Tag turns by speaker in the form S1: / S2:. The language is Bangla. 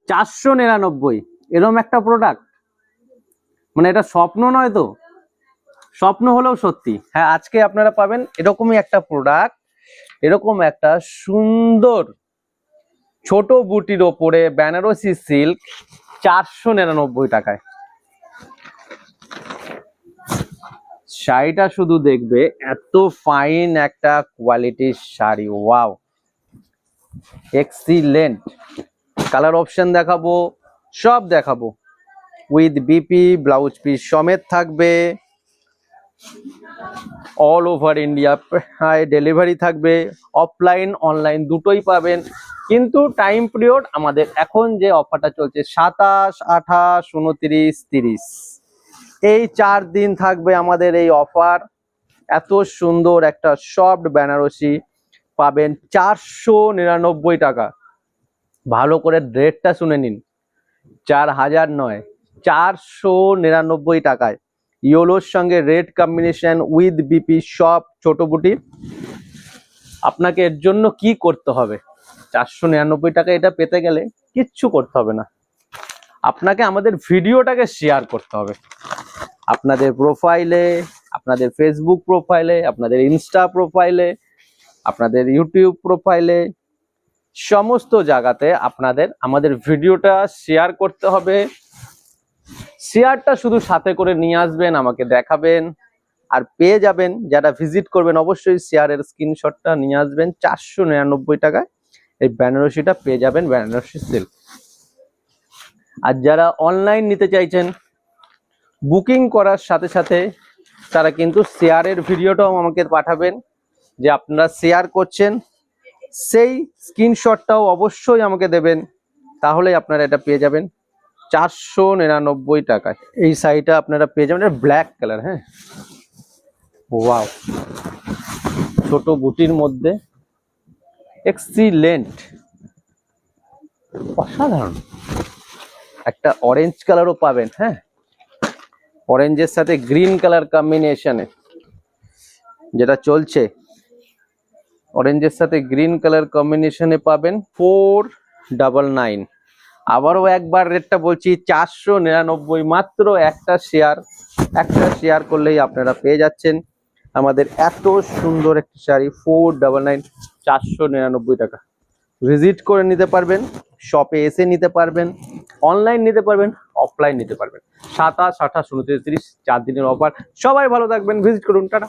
S1: 499 এরকম একটা প্রোডাক্ট, মানে এটা স্বপ্ন নয় তো? স্বপ্ন হলেও সত্যি। হ্যাঁ, আজকে আপনারা পাবেন এরকমই একটা প্রোডাক্ট, এরকম একটা সুন্দর ছোট বুটির ওপরে বেনারসি সিল্ক 499 টাকায়। শাড়িটা শুধু দেখবে, এত ফাইন একটা কোয়ালিটির sari, wow excellent. Colour option দেখাবো, সব দেখাবো, উইথ বিপি ব্লাউজ পিস সমেত থাকবে। অল ওভার ইন্ডিয়া ডেলিভারি থাকবে, অফলাইন অনলাইন দুটোই পাবেন। কিন্তু টাইম পিরিয়ড আমাদের এখন যে অফারটা চলছে 27, 28, 29, 30, এই 4 দিন থাকবে আমাদের এই অফার। এত সুন্দর একটা সফট বেনারসি পাবেন 499 টাকা। ভালো করে রেটটা শুনে নিন, 4000 নয়, 499 টাকায়। ইয়োলোর সঙ্গে রেড কম্বিনেশন উইথ বিপি সব ছোট বুটি। আপনাকে এর জন্য কি করতে হবে? 499 টাকা এটা পেতে গেলে কিচ্ছু করতে হবে না, আপনাকে আমাদের ভিডিওটাকে শেয়ার করতে হবে আপনাদের প্রোফাইলে, আপনাদের ফেসবুক প্রোফাইলে, আপনাদের ইনস্টা প্রোফাইলে, আপনাদের ইউটিউব প্রোফাইলে, সমস্ত জায়গাতে আপনাদের আমাদের ভিডিওটা শেয়ার করতে হবে। শেয়ারটা শুধু সাথে করে নিয়ে আসবেন, আমাকে দেখাবেন, আর পেয়ে যাবেন। যারা ভিজিট করবেন অবশ্যই শেয়ারের স্ক্রিনশটটা নিয়ে আসবেন। 499 টাকায় এই বেনারসিটা পেয়ে যাবেন, বেনারসি সিল্ক। আর যারা অনলাইন নিতে চাইছেন, বুকিং করার সাথে সাথে তারা কিন্তু শেয়ারের ভিডিওটাও আমাকে পাঠাবেন, যে আপনারা শেয়ার করছেন সেই স্ক্রিনশটটাও অবশ্যই আমাকে দেবেন, তাহলে আপনারা এটা পেয়ে যাবেন 499 টাকায়। এই শাড়িটা আপনারা পেয়ে যাবেন, এটা ব্ল্যাক কালার। হ্যাঁ, ওয়াও, ছোট বুটির মধ্যে এক্সিলেন্ট, অসাধারণ। একটা অরেঞ্জ কালারও পাবেন। হ্যাঁ, অরেঞ্জের সাথে গ্রিন কালার কম্বিনেশনে যেটা চলছে, অরেঞ্জের সাথে গ্রিন কালার কম্বিনেশনে পাবেন 499। আবারও একবার রেটটা বলছি, 499, মাত্র একটা শেয়ার করলেই আপনারা পেয়ে যাচ্ছেন আমাদের এত সুন্দর একটি শাড়ি 499, 499 টাকা। ভিজিট করে নিতে পারবেন, শপে এসে নিতে পারবেন, অনলাইন নিতে পারবেন, অফলাইন নিতে পারবেন। 27, 28, 29, 30 4 দিনের অফার। সবাই ভালো থাকবেন, ভিজিট করুন, টাটা।